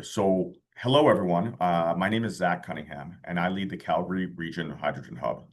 So, hello everyone. My name is Zak Cunningham, and I lead the Calgary Region Hydrogen Hub.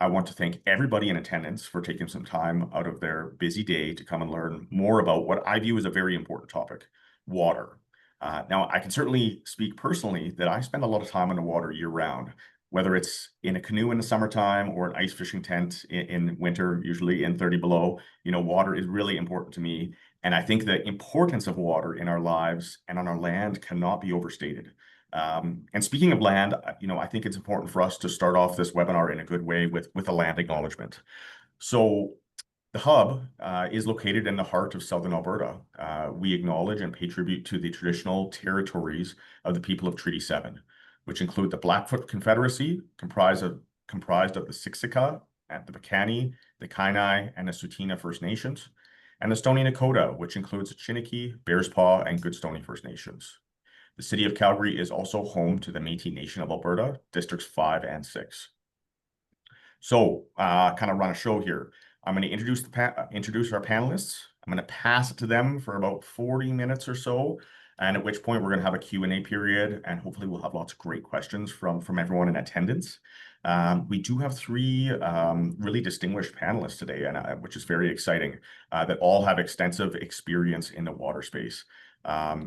I want to thank everybody in attendance for taking some time out of their busy day to come and learn more about what I view as a very important topic, water. Now, I can certainly speak personally that I spend a lot of time on the water year-round, whether it's in a canoe in the summertime or an ice fishing tent in winter, usually in 30 below. Water is really important to me. And I think the importance of water in our lives and on our land cannot be overstated. And speaking of land, I think it's important for us to start off this webinar in a good way with a land acknowledgement. So the hub is located in the heart of Southern Alberta. We acknowledge and pay tribute to the traditional territories of the people of Treaty 7, which include the Blackfoot Confederacy, comprised of the Siksika, and the Piikani, the Kainai, and the Tsuut'ina First Nations, and the Stoney Nakoda, which includes the Chiniki, Bearspaw, and Goodstoney First Nations. The city of Calgary is also home to the Métis Nation of Alberta, Districts 5 and 6. So, kind of run a show here. I'm going to introduce our panelists. I'm going to pass it to them for about 40 minutes or so, and at which point we're going to have a Q&A period, and hopefully we'll have lots of great questions from everyone in attendance. We do have three really distinguished panelists today, and which is very exciting, that all have extensive experience in the water space.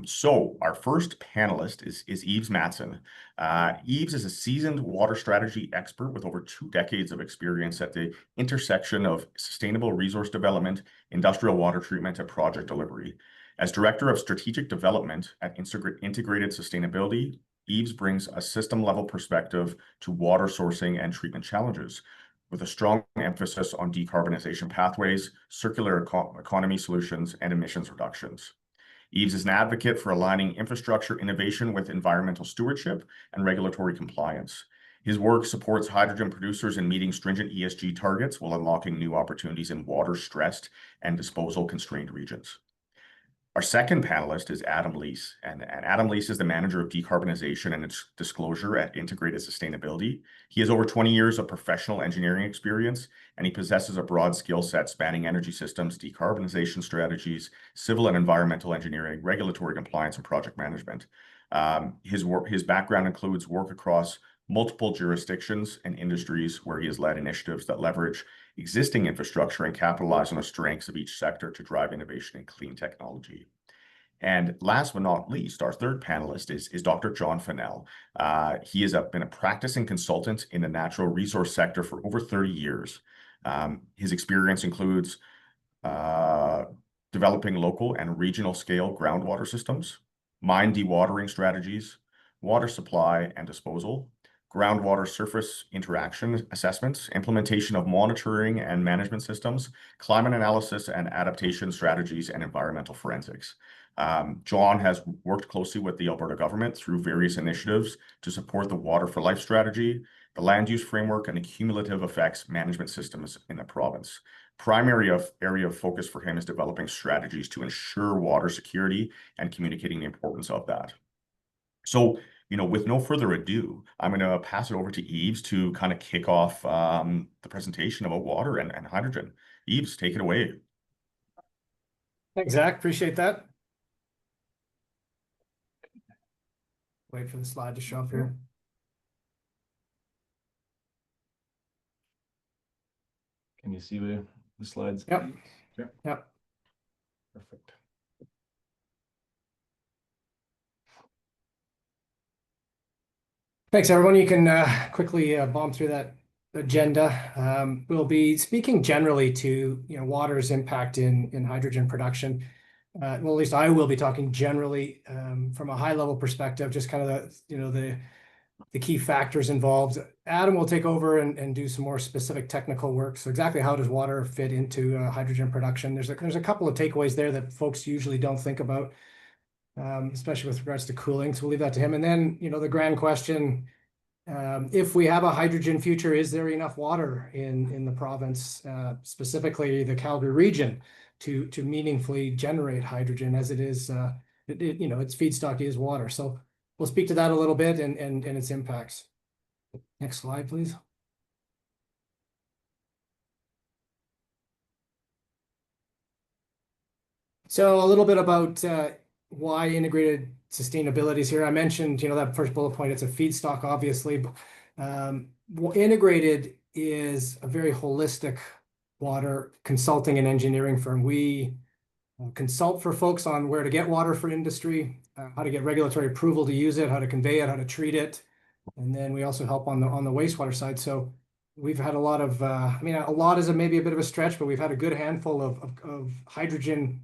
So our first panelist is Yves Matson. Yves is a seasoned water strategy expert with over 2 decades of experience at the intersection of sustainable resource development, industrial water treatment, and project delivery. As Director of Strategic Development at Integrated Sustainability, Yves brings a system-level perspective to water sourcing and treatment challenges, with a strong emphasis on decarbonization pathways, circular economy solutions, and emissions reductions. Yves is an advocate for aligning infrastructure innovation with environmental stewardship and regulatory compliance. His work supports hydrogen producers in meeting stringent ESG targets while unlocking new opportunities in water-stressed and disposal-constrained regions. Our second panelist is Adam Leese, and Adam Leese is the Manager of Decarbonization and its Disclosure at Integrated Sustainability. He has over 20 years of professional engineering experience, and he possesses a broad skill set spanning energy systems, decarbonization strategies, civil and environmental engineering, regulatory compliance, and project management. His background includes work across multiple jurisdictions and industries where he has led initiatives that leverage existing infrastructure and capitalize on the strengths of each sector to drive innovation in clean technology. And last but not least, our third panelist is Dr. John Fennell. He has been a practicing consultant in the natural resource sector for over 30 years. His experience includes developing local and regional scale groundwater systems, mine dewatering strategies, water supply and disposal, groundwater surface interaction assessments, implementation of monitoring and management systems, climate analysis and adaptation strategies, and environmental forensics. John has worked closely with the Alberta government through various initiatives to support the Water for Life strategy, the land use framework, and the cumulative effects management systems in the province. Primary area of focus for him is developing strategies to ensure water security and communicating the importance of that. So, with no further ado, I'm going to pass it over to Yves to kind of kick off the presentation about water and hydrogen. Yves, take it away. Thanks, Zach. Appreciate that. Wait for the slide to show up here. Can you see the slides? Yep. Yeah. Yep. Perfect. Thanks, everyone. You can quickly bomb through that agenda. We'll be speaking generally to water's impact in hydrogen production. Well, at least I will be talking generally from a high-level perspective, just kind of the key factors involved. Adam will take over and do some more specific technical work. So exactly how does water fit into hydrogen production? There's a couple of takeaways there that folks usually don't think about, especially with regards to cooling. So we'll leave that to him. And then, the grand question, if we have a hydrogen future, is there enough water in the province, specifically the Calgary region, to meaningfully generate hydrogen, as it is, its feedstock is water. So we'll speak to that a little bit and its impacts. Next slide, please. So a little bit about why integrated sustainabilities here. I mentioned, that first bullet point, it's a feedstock, obviously. But, Integrated is a very holistic water consulting and engineering firm. We consult for folks on where to get water for industry, how to get regulatory approval to use it, how to convey it, how to treat it. And then we also help on the wastewater side. So we've had a lot of, a lot is maybe a bit of a stretch, but we've had a good handful of hydrogen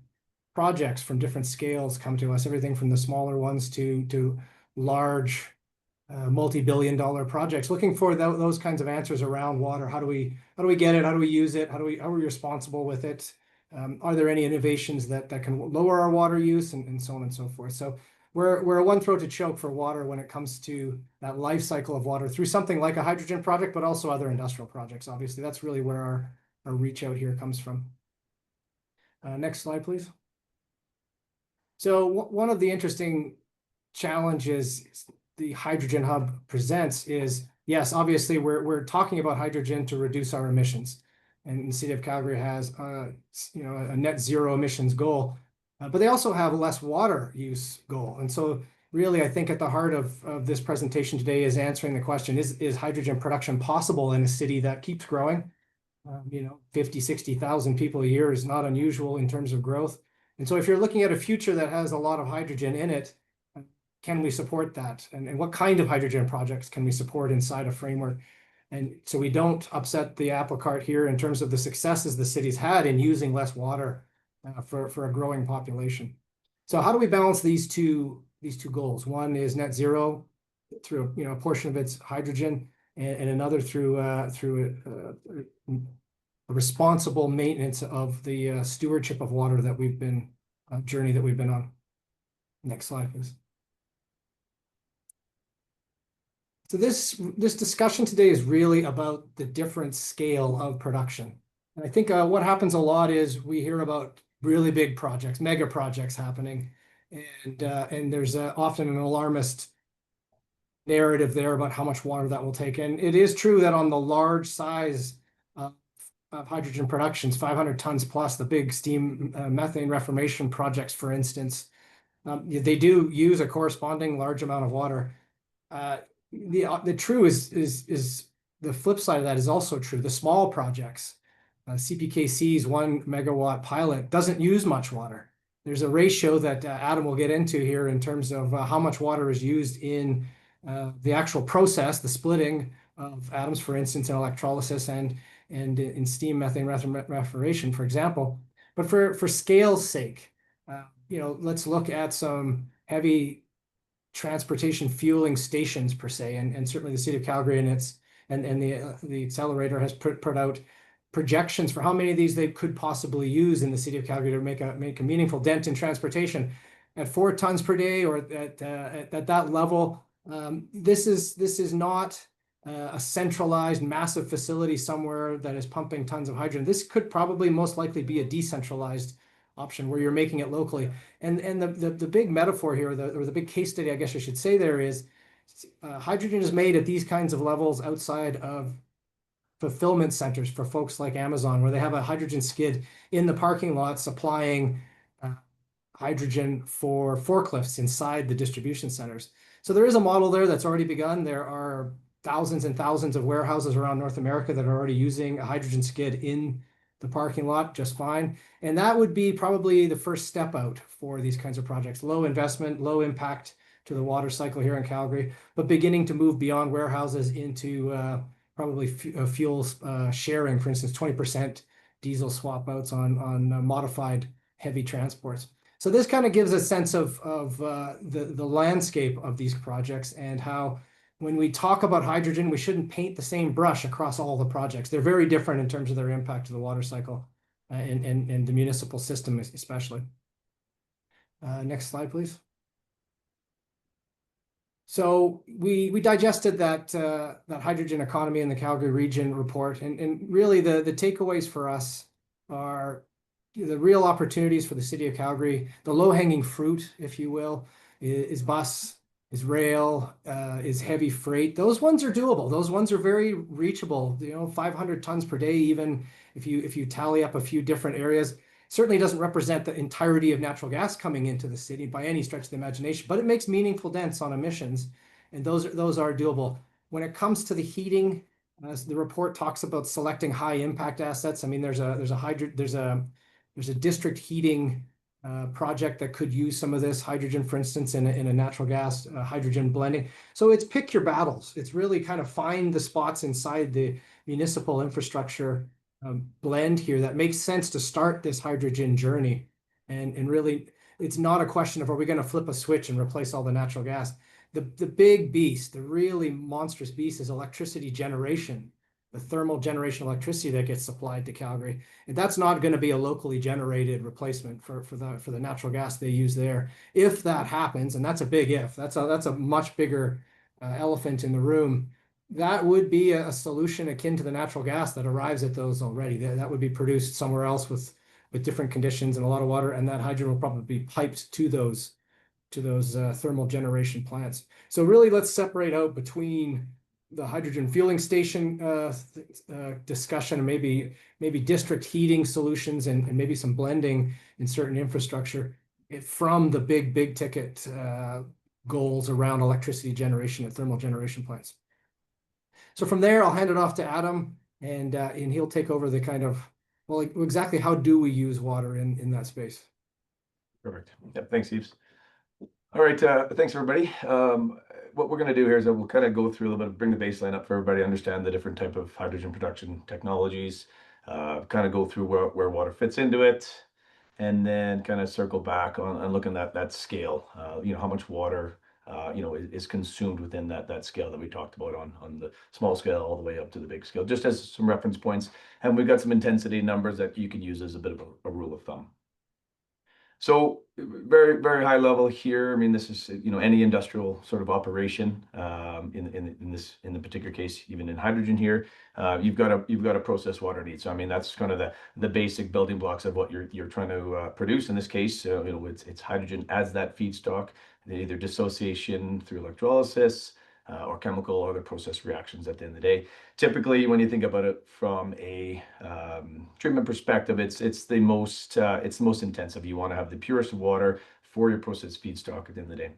projects from different scales come to us, everything from the smaller ones to large multi-billion-dollar projects, looking for those kinds of answers around water. How do we get it? How do we use it? How are we responsible with it? Are there any innovations that can lower our water use and so on and so forth? So we're a one throat to choke for water when it comes to that life cycle of water through something like a hydrogen project, but also other industrial projects. Obviously, that's really where our reach out here comes from. Next slide, please. So one of the interesting challenges the Hydrogen Hub presents is, yes, obviously we're talking about hydrogen to reduce our emissions. And the city of Calgary has, a net zero emissions goal, but they also have a less water use goal. And so really, I think at the heart of this presentation today is answering the question, is hydrogen production possible in a city that keeps growing? 50, 60,000 people a year is not unusual in terms of growth. And so if you're looking at a future that has a lot of hydrogen in it, can we support that? And what kind of hydrogen projects can we support inside a framework? And so we don't upset the apple cart here in terms of the successes the city's had in using less water for a growing population. So how do we balance these two goals? One is net zero through a portion of its hydrogen, and another through a responsible maintenance of the stewardship of water that we've been journey that we've been on. Next slide, please. So this discussion today is really about the different scale of production. And I think what happens a lot is we hear about really big projects, mega projects happening, and there's often an alarmist narrative there about how much water that will take. And it is true that on the large size of hydrogen productions, 500 tons plus, the big steam methane reformation projects, for instance, they do use a corresponding large amount of water. The true is the flip side of that is also true. The small projects, CPKC's 1 megawatt pilot doesn't use much water. There's a ratio that Adam will get into here in terms of how much water is used in the actual process, the splitting of atoms, for instance, in electrolysis and in steam methane reformation, for example. But for scale's sake, let's look at some heavy transportation fueling stations per se, and certainly the city of Calgary and the accelerator has put out projections for how many of these they could possibly use in the city of Calgary to make a meaningful dent in transportation at 4 tons per day or at that level. This is not a centralized massive facility somewhere that is pumping tons of hydrogen. This could probably most likely be a decentralized option where you're making it locally. And the big metaphor here, or the big case study, I guess I should say, there is hydrogen is made at these kinds of levels outside of fulfillment centers for folks like Amazon, where they have a hydrogen skid in the parking lot supplying hydrogen for forklifts inside the distribution centers. So there is a model there that's already begun. There are thousands and thousands of warehouses around North America that are already using a hydrogen skid in the parking lot just fine. And that would be probably the first step out for these kinds of projects. Low investment, low impact to the water cycle here in Calgary, but beginning to move beyond warehouses into probably fuel sharing, for instance, 20% diesel swap outs on modified heavy transports. So this kind of gives a sense of the landscape of these projects and how when we talk about hydrogen, we shouldn't paint the same brush across all the projects. They're very different in terms of their impact to the water cycle and the municipal system especially. Next slide, please. So we digested that hydrogen economy in the Calgary region report, and really the takeaways for us are the real opportunities for the city of Calgary. The low-hanging fruit, if you will, is bus, is rail, is heavy freight. Those ones are doable. Those ones are very reachable. 500 tons per day, even if you tally up a few different areas. Certainly doesn't represent the entirety of natural gas coming into the city by any stretch of the imagination, but it makes meaningful dents on emissions, and those are doable. When it comes to the heating, the report talks about selecting high impact assets. I mean, there's a district heating project that could use some of this hydrogen, for instance, in a natural gas hydrogen blending. So it's pick your battles. It's really kind of find the spots inside the municipal infrastructure blend here that makes sense to start this hydrogen journey. And really, it's not a question of, are we going to flip a switch and replace all the natural gas? The big beast, the really monstrous beast, is electricity generation, the thermal generation electricity that gets supplied to Calgary. And that's not going to be a locally generated replacement for the natural gas they use there. If that happens, and that's a big if, that's a much bigger elephant in the room. That would be a solution akin to the natural gas that arrives at those already. That would be produced somewhere else with different conditions and a lot of water, and that hydrogen will probably be piped to those thermal generation plants. So really, let's separate out between the hydrogen fueling station discussion and maybe district heating solutions and maybe some blending in certain infrastructure from the big ticket goals around electricity generation and thermal generation plants. So from there, I'll hand it off to Adam, and he'll take over the kind of, well, exactly how do we use water in that space? Perfect. Yep. Thanks, Yves. All right. Thanks, everybody. What we're going to do here is that we'll kind of go through a little bit, bring the baseline up for everybody to understand the different type of hydrogen production technologies, kind of go through where water fits into it, and then kind of circle back on looking at that scale, how much water is consumed within that scale that we talked about on the small scale all the way up to the big scale, just as some reference points. And we've got some intensity numbers that you can use as a bit of a rule of thumb. So very, very high level here. I mean, this is, any industrial sort of operation, in the particular case, even in hydrogen here, you've got a process water need. So I mean, that's kind of the basic building blocks of what you're trying to produce. In this case, it's hydrogen as that feedstock, either dissociation through electrolysis, or chemical or other process reactions at the end of the day. Typically, when you think about it from a treatment perspective, it's the most intensive. You want to have the purest of water for your process feedstock at the end of the day.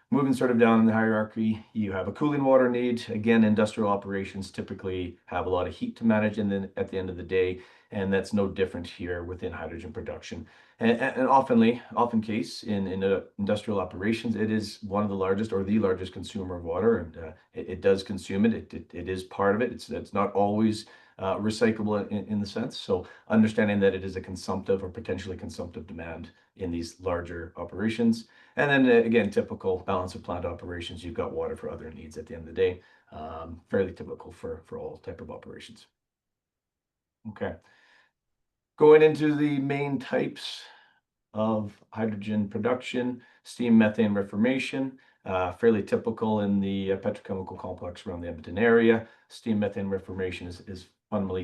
Moving sort of down in the hierarchy, you have a cooling water need. Again, industrial operations typically have a lot of heat to manage, and then at the end of the day, and that's no different here within hydrogen production. And often case in industrial operations, it is one of the largest or the largest consumer of water, and it does consume it. It is part of it. It's not always recyclable in the sense. So understanding that it is a consumptive or potentially consumptive demand in these larger operations. And then again, typical balance of plant operations, you've got water for other needs at the end of the day. Fairly typical for all type of operations. Okay. Going into the main types of hydrogen production, steam methane reformation, fairly typical in the petrochemical complex around the Edmonton area. Steam methane reformation is fundamentally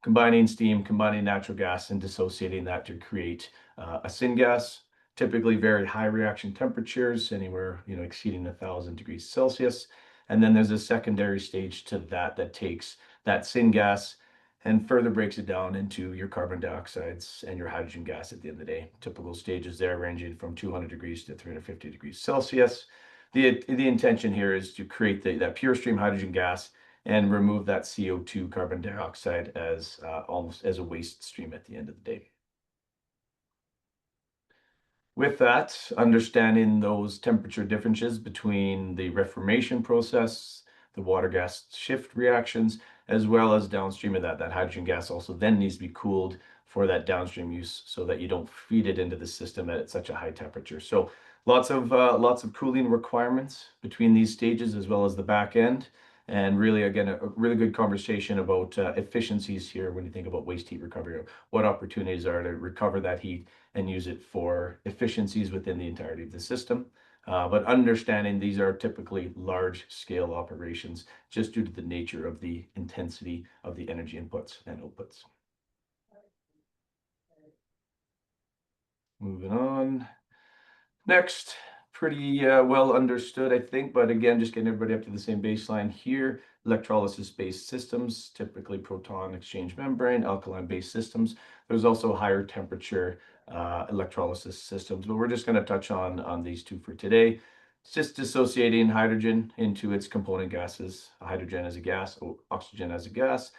combining steam, combining natural gas, and dissociating that to create a syngas. Typically very high reaction temperatures, anywhere exceeding 1,000 degrees Celsius. And then there's a secondary stage to that takes that syngas and further breaks it down into your carbon dioxides and your hydrogen gas at the end of the day. Typical stages there ranging from 200 degrees to 350 degrees Celsius. The intention here is to create that pure stream hydrogen gas and remove that CO2 carbon dioxide as almost as a waste stream at the end of the day. With that, understanding those temperature differences between the reformation process, the water gas shift reactions, as well as downstream of that hydrogen gas also then needs to be cooled for that downstream use so that you don't feed it into the system at such a high temperature. So lots of cooling requirements between these stages as well as the back end. And really, again, a really good conversation about efficiencies here when you think about waste heat recovery, what opportunities are to recover that heat and use it for efficiencies within the entirety of the system. But understanding these are typically large scale operations just due to the nature of the intensity of the energy inputs and outputs. Moving on. Next, pretty well understood, I think, but again, just getting everybody up to the same baseline here. Electrolysis-based systems, typically proton exchange membrane, alkaline-based systems. There's also higher temperature electrolysis systems, but we're just going to touch on these two for today. It's just dissociating hydrogen into its component gases, hydrogen as a gas, oxygen as a gas.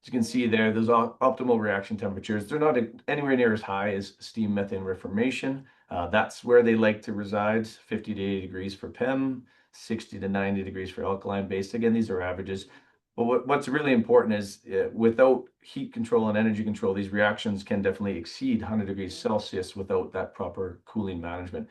As you can see there, those optimal reaction temperatures, they're not anywhere near as high as steam methane reformation. That's where they like to reside, 50 to 80 degrees for PEM, 60 to 90 degrees for alkaline based. Again, these are averages. But what's really important is without heat control and energy control, these reactions can definitely exceed 100 degrees Celsius without that proper cooling management.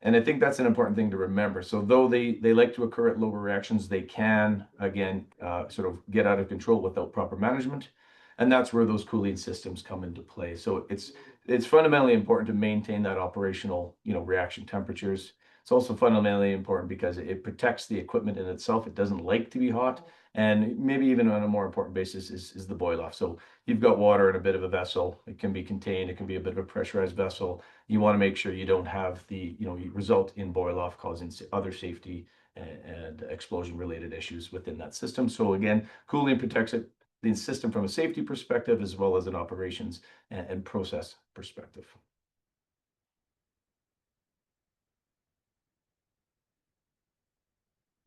And I think that's an important thing to remember. So though they like to occur at lower reactions, they can, again, sort of get out of control without proper management. And that's where those cooling systems come into play. So it's fundamentally important to maintain that operational, reaction temperatures. It's also fundamentally important because it protects the equipment in itself. It doesn't like to be hot. And maybe even on a more important basis is the boil off. So you've got water in a bit of a vessel. It can be contained. It can be a bit of a pressurized vessel. You want to make sure you don't have the, result in boil off causing other safety and explosion related issues within that system. So again, cooling protects the system from a safety perspective as well as an operations and process perspective.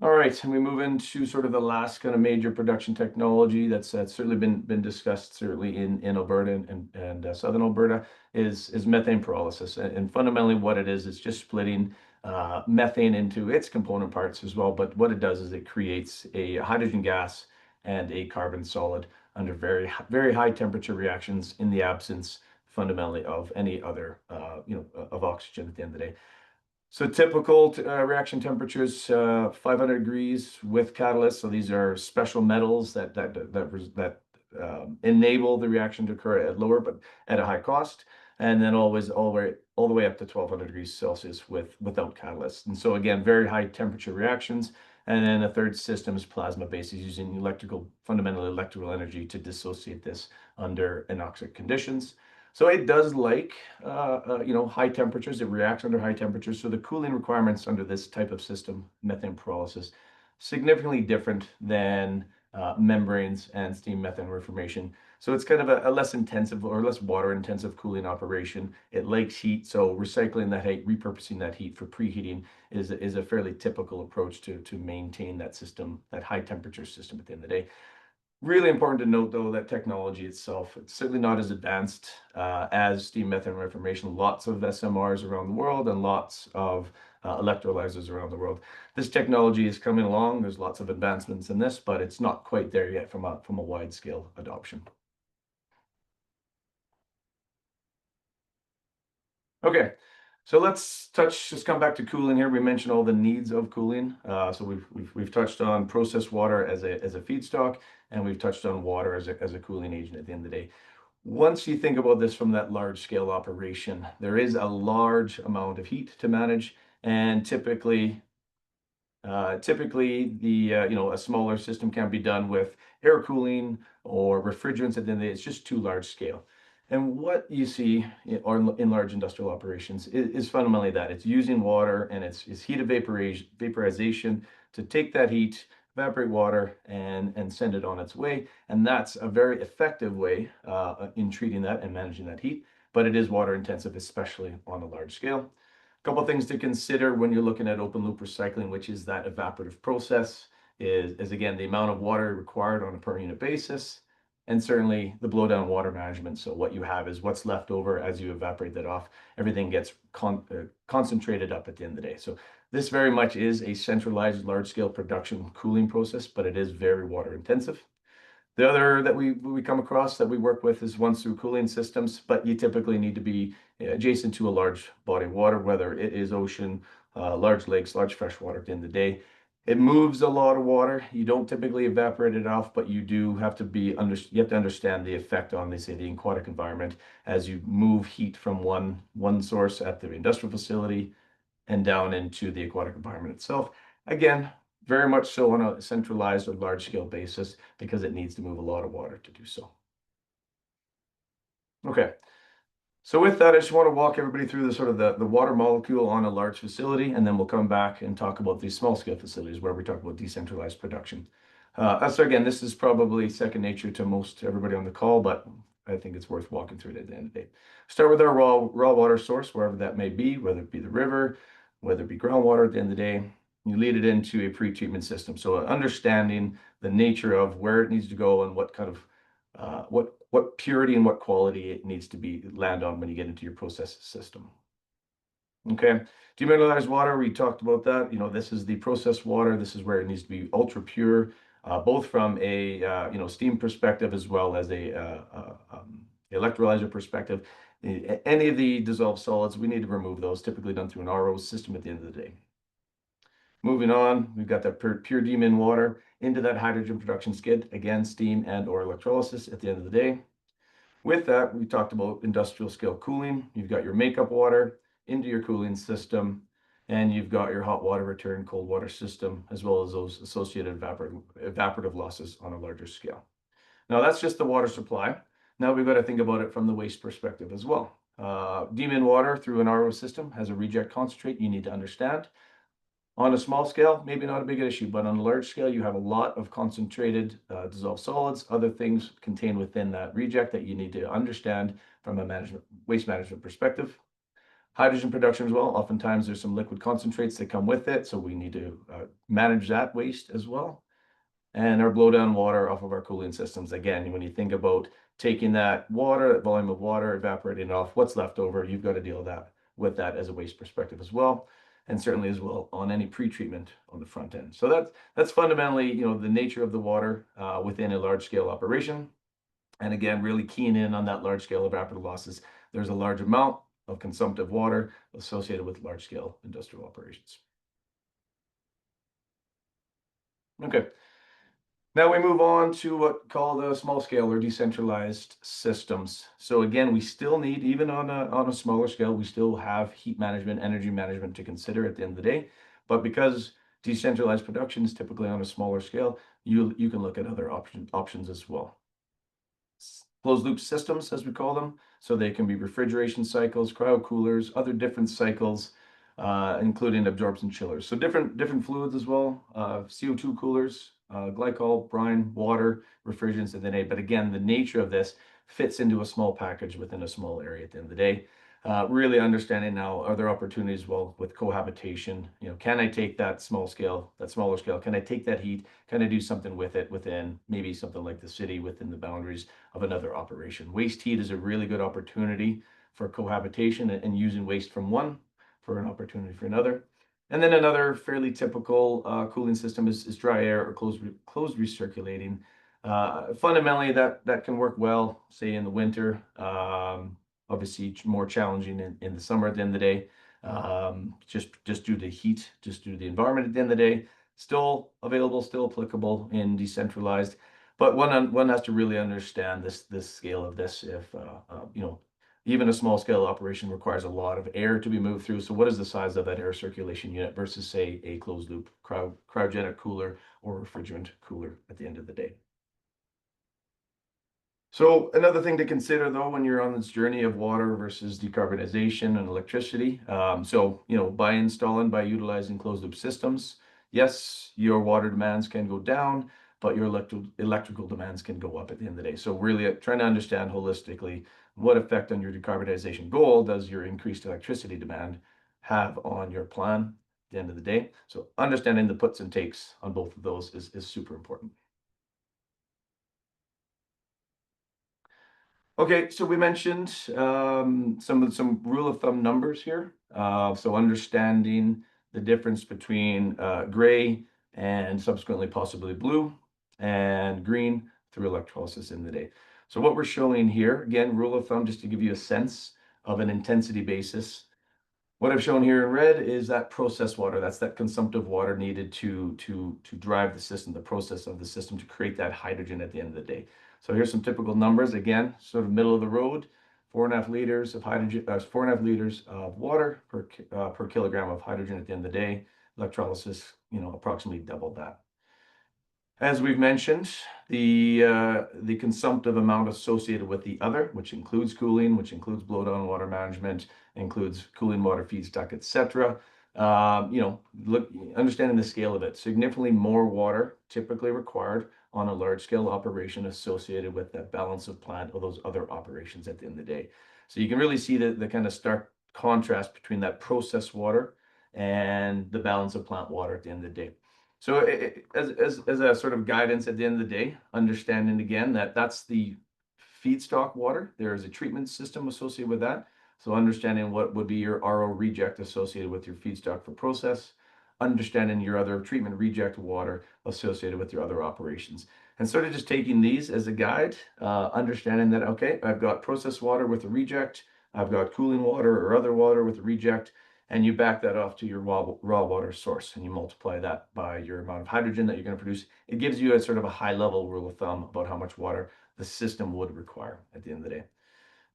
All right, and we move into sort of the last kind of major production technology that's certainly been discussed certainly in Alberta and southern Alberta is methane pyrolysis. And fundamentally what it is just splitting methane into its component parts as well. But what it does is it creates a hydrogen gas and a carbon solid under very, very high temperature reactions in the absence fundamentally of any other, of oxygen at the end of the day. So typical reaction temperatures, 500 degrees with catalyst. So these are special metals that enable the reaction to occur at lower, but at a high cost. And then all the way up to 1200 degrees Celsius without catalyst. And so again, very high temperature reactions. And then a third system is plasma based, using fundamentally electrical energy to dissociate this under anoxic conditions. So it does like, high temperatures. It reacts under high temperatures. So the cooling requirements under this type of system, methane pyrolysis, significantly different than membranes and steam methane reformation. So it's kind of a less intensive or less water intensive cooling operation. It likes heat. So recycling that heat, repurposing that heat for preheating is a fairly typical approach to maintain that system, that high temperature system at the end of the day. Really important to note, though, that technology itself, it's certainly not as advanced as steam methane reformation. Lots of SMRs around the world and lots of electrolyzers around the world. This technology is coming along. There's lots of advancements in this, but it's not quite there yet from a wide scale adoption. Okay. So let's come back to cooling here. We mentioned all the needs of cooling. So we've touched on processed water as a feedstock, and we've touched on water as a cooling agent at the end of the day. Once you think about this from that large scale operation, there is a large amount of heat to manage, and typically a smaller system can be done with air cooling or refrigerants, and then it's just too large scale. And what you see in large industrial operations is fundamentally that it's using water and it's heat vaporization to take that heat, evaporate water, and send it on its way. And that's a very effective way in treating that and managing that heat. But it is water intensive, especially on a large scale. A couple of things to consider when you're looking at open loop recycling, which is that evaporative process, is again the amount of water required on a per unit basis. And certainly the blowdown water management. So what you have is what's left over as you evaporate that off. Everything gets concentrated up at the end of the day. So this very much is a centralized large-scale production cooling process, but it is very water intensive. The other that we come across that we work with is once-through cooling systems, but you typically need to be adjacent to a large body of water, whether it is ocean, large lakes, large freshwater at the end of the day. It moves a lot of water. You don't typically evaporate it off, but you do have to you have to understand the effect on, they say, the aquatic environment as you move heat from one source at the industrial facility and down into the aquatic environment itself. Again, very much so on a centralized or large scale basis because it needs to move a lot of water to do so. Okay. So with that, I just want to walk everybody through the sort of the water molecule on a large facility, and then we'll come back and talk about these small scale facilities where we talk about decentralized production. So again, this is probably second nature to most everybody on the call, but I think it's worth walking through it at the end of the day. Start with our raw water source, wherever that may be, whether it be the river, whether it be groundwater at the end of the day. You lead it into a pre-treatment system. So understanding the nature of where it needs to go and what kind of what purity and what quality it needs to be land on when you get into your process system. Okay, demineralized water, we talked about that. You know, this is the processed water. This is where it needs to be ultra pure, both from a steam perspective as well as a electrolyzer perspective. Any of the dissolved solids, we need to remove those, typically done through an RO system at the end of the day. Moving on, we've got that pure demin water into that hydrogen production skid. Again, steam and or electrolysis at the end of the day. With that, we talked about industrial scale cooling. You've got your makeup water into your cooling system, and you've got your hot water return cold water system, as well as those associated evaporative losses on a larger scale. Now, that's just the water supply. Now we've got to think about it from the waste perspective as well. Demin water through an RO system has a reject concentrate you need to understand. On a small scale, maybe not a big issue, but on a large scale, you have a lot of concentrated dissolved solids, other things contained within that reject that you need to understand from a waste management perspective. Hydrogen production as well. Oftentimes there's some liquid concentrates that come with it, so we need to manage that waste as well. And our blowdown water off of our cooling systems. Again, when you think about taking that water, that volume of water, evaporating it off, what's left over, you've got to deal with that as a waste perspective as well. And certainly as well on any pre-treatment on the front end. So that's fundamentally, you know, the nature of the water within a large scale operation. And again, really keying in on that large scale evaporative losses. There's a large amount of consumptive water associated with large scale industrial operations. Okay. Now we move on to what call the small scale or decentralized systems. So again, we still need, even on a smaller scale, we still have heat management, energy management to consider at the end of the day. But because decentralized production is typically on a smaller scale, you can look at other options as well. Closed loop systems, as we call them. So they can be refrigeration cycles, cryo coolers, other different cycles, including absorption chillers. So different fluids as well, CO2 coolers, glycol, brine, water, refrigerants at the end of the day. But again, the nature of this fits into a small package within a small area at the end of the day. Really understanding now, are there opportunities, well, with cohabitation? You know, can I take that smaller scale, can I take that heat? Can I do something with it within maybe something like the city within the boundaries of another operation? Waste heat is a really good opportunity for cohabitation and using waste from one for an opportunity for another. And then another fairly typical cooling system is dry air or closed recirculating. Fundamentally, that can work well, say in the winter. Obviously, more challenging in the summer at the end of the day, just due to heat, just due to the environment at the end of the day. Still available, still applicable in decentralized, but one has to really understand this scale of this. If you know, even a small scale operation requires a lot of air to be moved through. So what is the size of that air circulation unit versus, say, a closed loop cryogenic cooler or refrigerant cooler at the end of the day? So another thing to consider, though, when you're on this journey of water versus decarbonization and electricity, so, you know, by utilizing closed loop systems, yes, your water demands can go down, but your electrical demands can go up at the end of the day. So really trying to understand holistically what effect on your decarbonization goal does your increased electricity demand have on your plan at the end of the day. So understanding the puts and takes on both of those is super important. Okay, so we mentioned some rule of thumb numbers here. So understanding the difference between gray and subsequently possibly blue and green through electrolysis in the day. So what we're showing here, again, rule of thumb, just to give you a sense of an intensity basis. What I've shown here in red is that processed water. That's that consumptive water needed to drive the system, the process of the system to create that hydrogen at the end of the day. So here's some typical numbers. Again, sort of middle of the road, 4.5 liters of hydrogen, 4.5 liters of water per kilogram of hydrogen at the end of the day. Electrolysis, you know, approximately double that. As we've mentioned, the consumptive amount associated with the other, which includes cooling, which includes blowdown water management, includes cooling water feedstock, etc. Understanding the scale of it, significantly more water typically required on a large scale operation associated with that balance of plant or those other operations at the end of the day. So you can really see the kind of stark contrast between that processed water and the balance of plant water at the end of the day. So as a sort of guidance at the end of the day, understanding again that that's the feedstock water. There is a treatment system associated with that. So understanding what would be your RO reject associated with your feedstock for process, understanding your other treatment reject water associated with your other operations. And sort of just taking these as a guide, understanding that, okay, I've got processed water with a reject, I've got cooling water or other water with a reject, and you back that off to your raw water source and you multiply that by your amount of hydrogen that you're going to produce. It gives you a sort of a high level rule of thumb about how much water the system would require at the end of the day.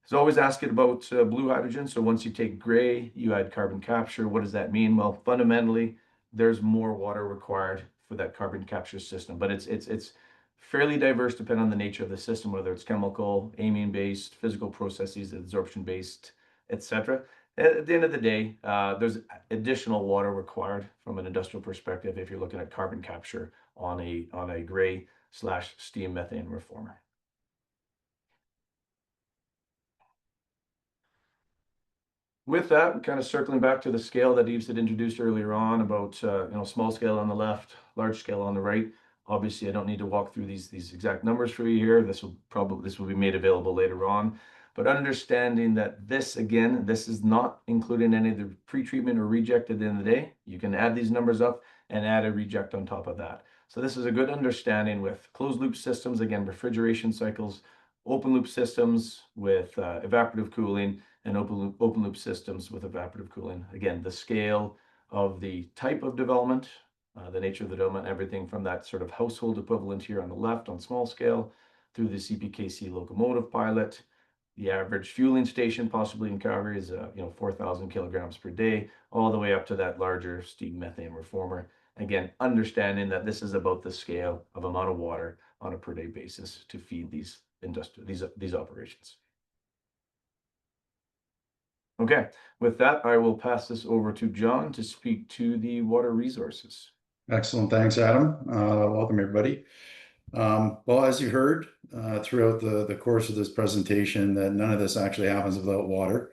So always ask it about blue hydrogen. So once you take gray, you add carbon capture. What does that mean? Well, fundamentally, there's more water required for that carbon capture system, but it's fairly diverse depending on the nature of the system, whether it's chemical, amine based, physical processes, absorption based, etc. At the end of the day, there's additional water required from an industrial perspective if you're looking at carbon capture on a gray / steam methane reformer. With that, kind of circling back to the scale that Yves had introduced earlier on about small scale on the left, large scale on the right. Obviously, I don't need to walk through these exact numbers for you here. This will be made available later on. But understanding that this is not including any of the pretreatment or reject at the end of the day. You can add these numbers up and add a reject on top of that. So this is a good understanding with closed loop systems, again, refrigeration cycles, open loop systems with evaporative cooling, and open loop systems with evaporative cooling. Again, the scale of the type of development, the nature of the development, everything from that sort of household equivalent here on the left on small scale through the CPKC locomotive pilot. The average fueling station possibly in Calgary is 4,000 kilograms per day, all the way up to that larger steam methane reformer. Again, understanding that this is about the scale of amount of water on a per day basis to feed these operations. Okay, with that, I will pass this over to John to speak to the water resources. Excellent. Thanks, Adam. Welcome, everybody. Well, as you heard throughout the course of this presentation, that none of this actually happens without water.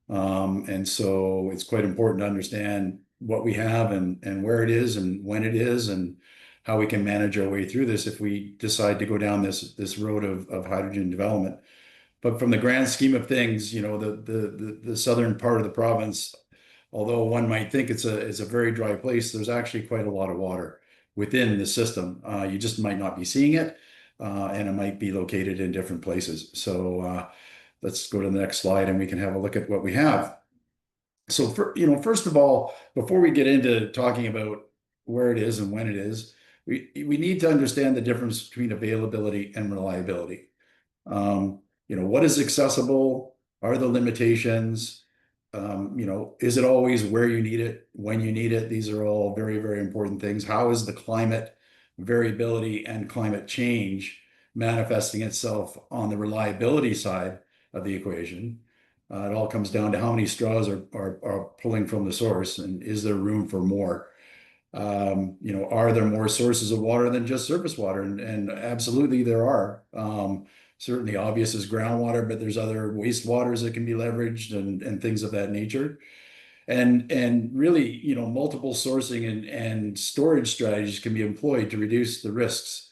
And so it's quite important to understand what we have and where it is and when it is and how we can manage our way through this if we decide to go down this road of hydrogen development. But from the grand scheme of things, the southern part of the province, although one might think it's a very dry place, there's actually quite a lot of water within the system. You just might not be seeing it, and it might be located in different places. So let's go to the next slide and we can have a look at what we have. So first of all, before we get into talking about where it is and when it is, we need to understand the difference between availability and reliability. What is accessible? Are the limitations? Is it always where you need it, when you need it? These are all very, very important things. How is the climate variability and climate change manifesting itself on the reliability side of the equation? It all comes down to how many straws are pulling from the source, and is there room for more? Are there more sources of water than just surface water? And absolutely there are. Certainly obvious is groundwater, but there's other wastewaters that can be leveraged and things of that nature. And really, multiple sourcing and storage strategies can be employed to reduce the risks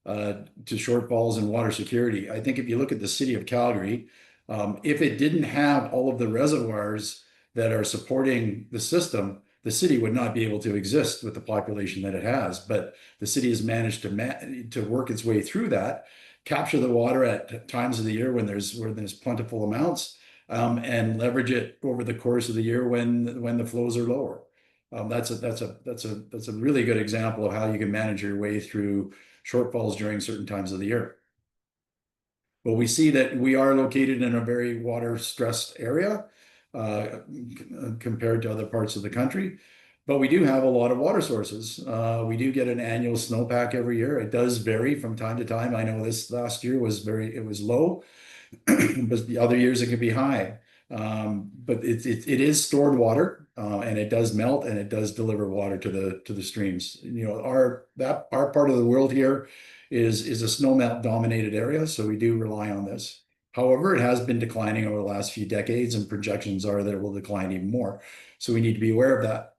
to shortfalls in water security. I think if you look at the city of Calgary, if it didn't have all of the reservoirs that are supporting the system, the city would not be able to exist with the population that it has. But the city has managed to work its way through that, capture the water at times of the year when there's plentiful amounts, and leverage it over the course of the year when the flows are lower. That's a really good example of how you can manage your way through shortfalls during certain times of the year. But we see that we are located in a very water stressed area compared to other parts of the country. But we do have a lot of water sources. We do get an annual snowpack every year. It does vary from time to time. I know this last year was it was low, but the other years it could be high. But it is stored water, and it does melt, and it does deliver water to the streams. You know, our part of the world here is a snowmelt dominated area, so we do rely on this. However, it has been declining over the last few decades, and projections are that it will decline even more. So we need to be aware of that.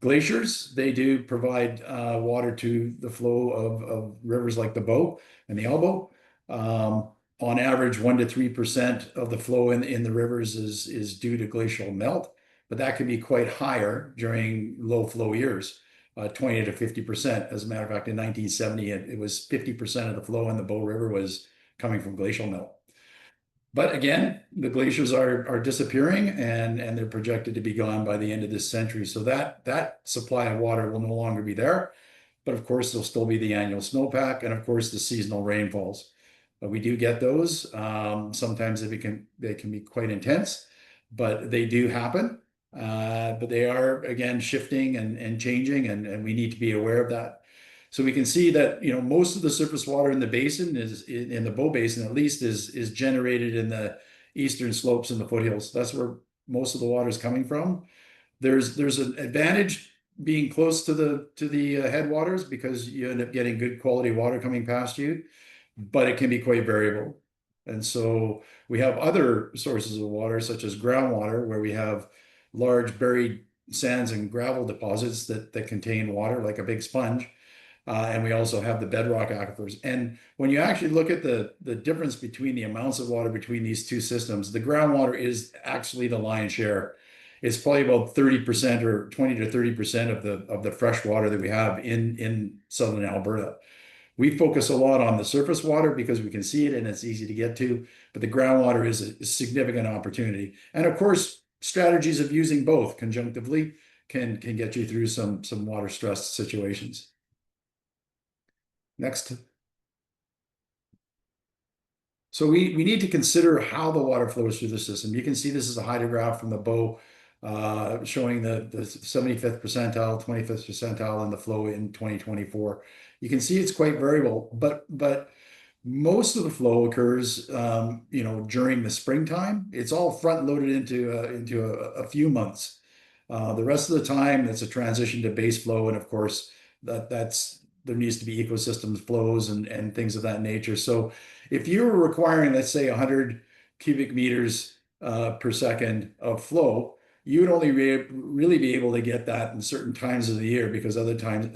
Glaciers, they do provide water to the flow of rivers like the Bow and the Elbow. On average, 1 to 3% of the flow in the rivers is due to glacial melt, but that can be quite higher during low flow years, 20 to 50%. As a matter of fact, in 1970, it was 50% of the flow in the Bow River was coming from glacial melt. But again, the glaciers are disappearing, and they're projected to be gone by the end of this century. So that supply of water will no longer be there. But of course, there'll still be the annual snowpack, and of course, the seasonal rainfalls. But we do get those. Sometimes they can be quite intense, but they do happen. But they are again shifting and changing, and we need to be aware of that. So we can see that, you know, most of the surface water in the basin is in the Bow Basin, at least, is generated in the eastern slopes and the foothills. That's where most of the water is coming from. There's an advantage being close to the headwaters, because you end up getting good quality water coming past you, but it can be quite variable. And so we have other sources of water, such as groundwater, where we have large buried sands and gravel deposits that contain water like a big sponge. And we also have the bedrock aquifers. And when you actually look at the difference between the amounts of water between these two systems, the groundwater is actually the lion's share. It's probably about 30% or 20 to 30% of the fresh water that we have in southern Alberta. We focus a lot on the surface water because we can see it and it's easy to get to, but the groundwater is a significant opportunity. And of course, strategies of using both conjunctively can get you through some water stressed situations. Next. So we need to consider how the water flows through the system. You can see this is a hydrograph from the Bow, showing the 75th percentile, 25th percentile in the flow in 2024. You can see it's quite variable, but most of the flow occurs, you know, during the springtime. It's all front loaded into a few months. The rest of the time, it's a transition to base flow, and of course, there needs to be ecosystems flows and things of that nature. So if you were requiring, let's say, 100 cubic meters per second of flow, you would only really be able to get that in certain times of the year, because other times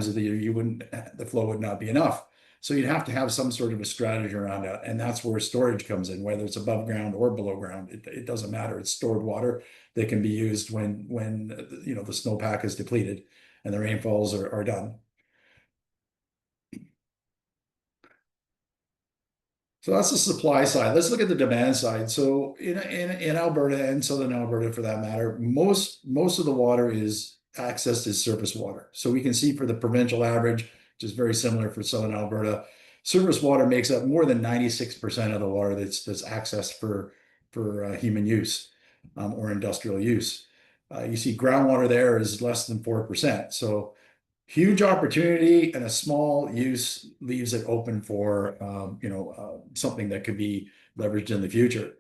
of the year the flow would not be enough. So you'd have to have some sort of a strategy around that, and that's where storage comes in, whether it's above ground or below ground. It doesn't matter. It's stored water that can be used when you know, the snowpack is depleted and the rainfalls are done. So that's the supply side. Let's look at the demand side. So in Alberta and southern Alberta, for that matter, most of the water is accessed as surface water. So we can see for the provincial average, which is very similar for southern Alberta, surface water makes up more than 96% of the water that's accessed for human use or industrial use. You see groundwater there is less than 4%. So huge opportunity, and a small use leaves it open for something that could be leveraged in the future.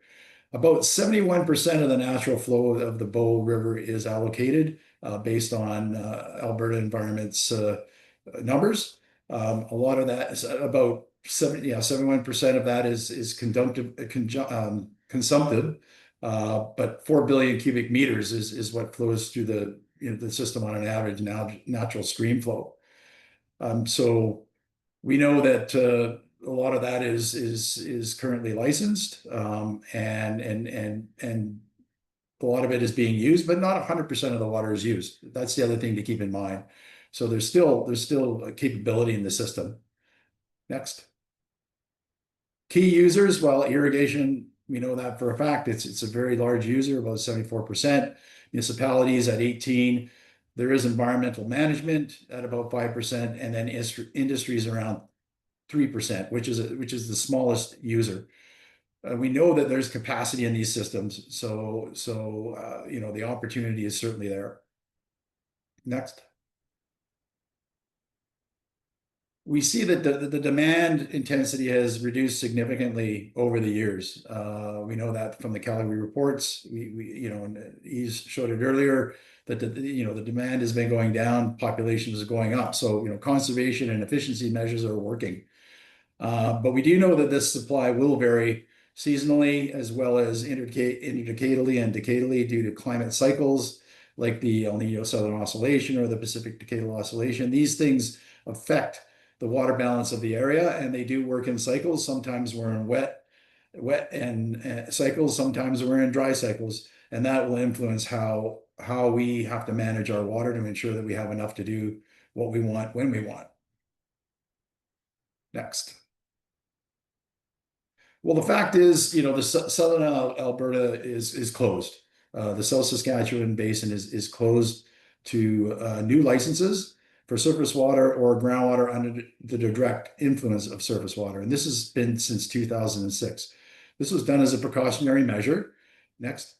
About 71% of the natural flow of the Bow River is allocated based on Alberta Environment's numbers. A lot of that is about 71% of that is consumptive, but 4 billion cubic meters is what flows through the system on an average natural stream flow. So we know that a lot of that is currently licensed, and a lot of it is being used, but not 100% of the water is used. That's the other thing to keep in mind. So there's still a capability in the system. Next. Key users, well, irrigation, we know that for a fact. It's a very large user, about 74%. Municipalities at 18%. There is environmental management at about 5%, and then industries around 3%, which is the smallest user. We know that there's capacity in these systems, so the opportunity is certainly there. Next. We see that the demand intensity has reduced significantly over the years. We know that from the Calgary reports. And Yves showed it earlier that the demand has been going down, population is going up. So, conservation and efficiency measures are working. But we do know that this supply will vary seasonally as well as interdecadally and decadally due to climate cycles like the El Nino Southern Oscillation or the Pacific Decadal Oscillation. These things affect the water balance of the area, and they do work in cycles. Sometimes we're in wet and cycles, sometimes we're in dry cycles, and that will influence how we have to manage our water to ensure that we have enough to do what we want when we want. Next. Well, the fact is, the southern Alberta is closed. The South Saskatchewan Basin is closed to new licenses for surface water or groundwater under the direct influence of surface water. And this has been since 2006. This was done as a precautionary measure. Next.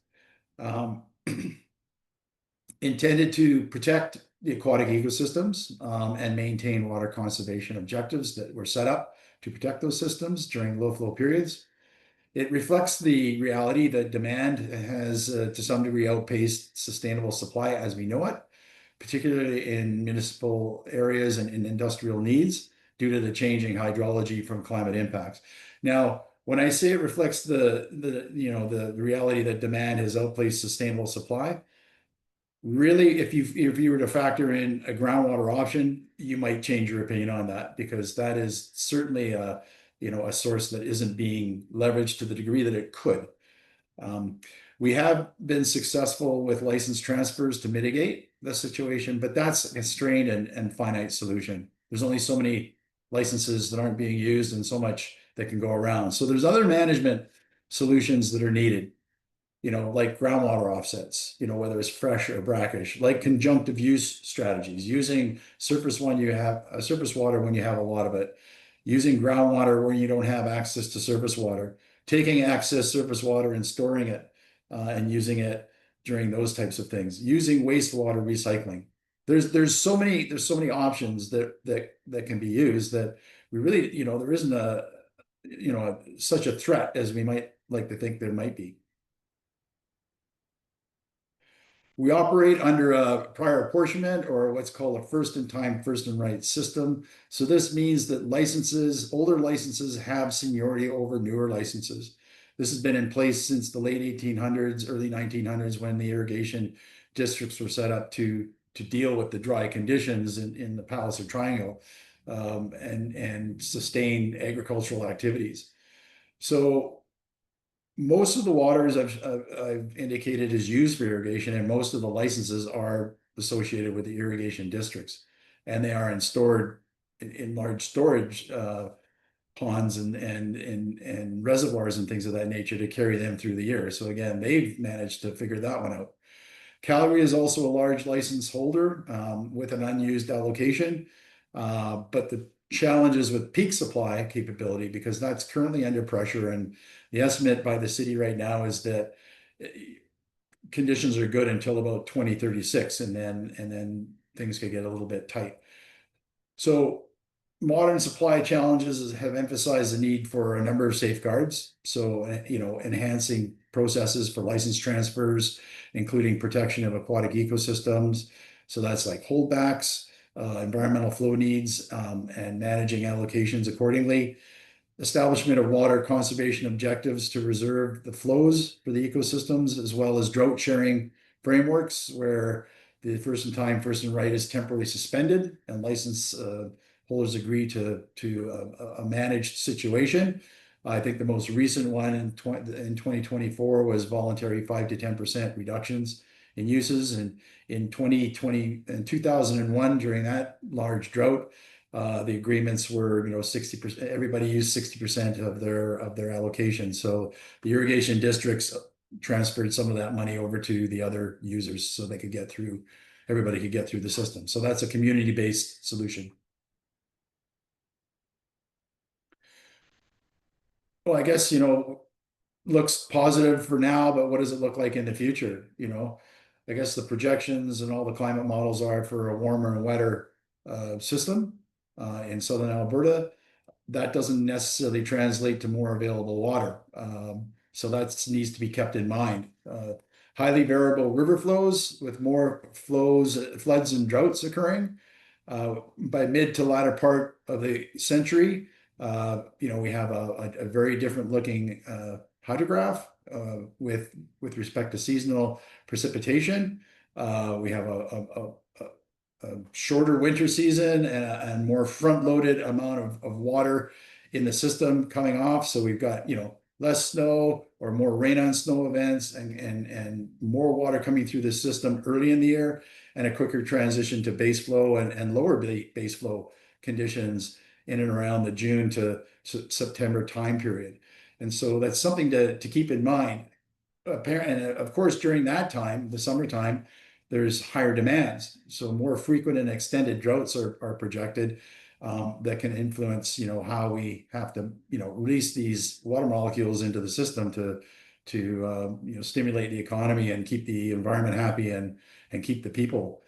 Intended to protect the aquatic ecosystems and maintain water conservation objectives that were set up to protect those systems during low flow periods. It reflects the reality that demand has to some degree outpaced sustainable supply as we know it, particularly in municipal areas and in industrial needs due to the changing hydrology from climate impacts. Now, when I say it reflects the reality that demand has outpaced sustainable supply, really, if you were to factor in a groundwater option, you might change your opinion on that, because that is certainly a source that isn't being leveraged to the degree that it could. We have been successful with license transfers to mitigate the situation, but that's a constrained and finite solution. There's only so many licenses that aren't being used and so much that can go around. So there's other management solutions that are needed, like groundwater offsets, whether it's fresh or brackish, like conjunctive use strategies, using surface water when you have a lot of it, using groundwater where you don't have access to surface water, taking excess surface water and storing it and using it during those types of things, using wastewater recycling. There's so many options that can be used that we really, there isn't such a threat as we might like to think there might be. We operate under a prior apportionment, or what's called a first in time, first in right system. So this means that older licenses have seniority over newer licenses. This has been in place since the late 1800s, early 1900s, when the irrigation districts were set up to deal with the dry conditions in the Palliser Triangle and sustain agricultural activities. So most of the waters I've indicated is used for irrigation, and most of the licenses are associated with the irrigation districts, and they are stored in large storage ponds and reservoirs and things of that nature to carry them through the year. So again, they've managed to figure that one out. Calgary is also a large license holder with an unused allocation, but the challenges with peak supply capability, because that's currently under pressure, and the estimate by the city right now is that conditions are good until about 2036, and then things could get a little bit tight. So modern supply challenges have emphasized the need for a number of safeguards. So, enhancing processes for license transfers, including protection of aquatic ecosystems. So that's like holdbacks, environmental flow needs, and managing allocations accordingly. Establishment of water conservation objectives to reserve the flows for the ecosystems, as well as drought sharing frameworks where the first in time, first in right is temporarily suspended and license holders agree to a managed situation. I think the most recent one in 2024 was voluntary 5 to 10% reductions in uses, and in 2001 during that large drought, the agreements were 60%. Everybody used 60% of their allocation. So the irrigation districts transferred some of that money over to the other users so they could get through. Everybody could get through the system. So that's a community-based solution. Well, I guess looks positive for now, but what does it look like in the future? I guess the projections and all the climate models are for a warmer and wetter system in southern Alberta. That doesn't necessarily translate to more available water. So that needs to be kept in mind. Highly variable river flows with more floods and droughts occurring. By mid to latter part of the century, we have a very different looking hydrograph with respect to seasonal precipitation. We have a shorter winter season and more front-loaded amount of water in the system coming off. So we've got, less snow or more rain on snow events and more water coming through the system early in the year, and a quicker transition to base flow and lower base flow conditions in and around the June to September time period. And so that's something to keep in mind. And of course, during that time, the summertime, there's higher demands. So more frequent and extended droughts are projected that can influence, how we have to, release these water molecules into the system to stimulate the economy and keep the environment happy and keep the people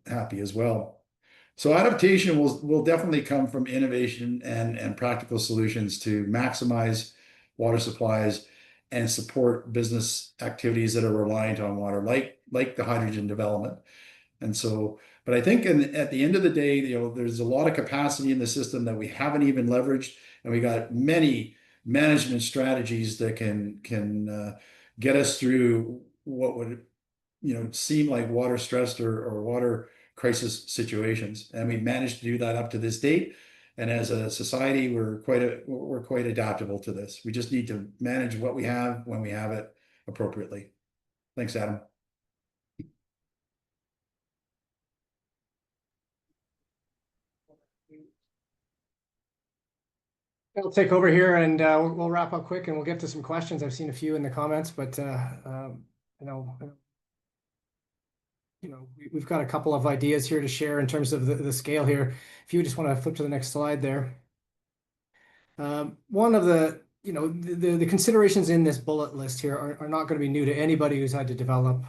happy as well. So adaptation will definitely come from innovation and practical solutions to maximize water supplies and support business activities that are reliant on water, like the hydrogen development. And so, but I think at the end of the day, there's a lot of capacity in the system that we haven't even leveraged, and we got many management strategies that can get us through what would seem like water stressed or water crisis situations. And we've managed to do that up to this date. And as a society, we're quite adaptable to this. We just need to manage what we have when we have it appropriately. Thanks, Adam. I'll take over here and we'll wrap up quick and we'll get to some questions. I've seen a few in the comments, but we've got a couple of ideas here to share in terms of the scale here. If you just want to flip to the next slide there. One of the considerations in this bullet list here are not going to be new to anybody who's had to develop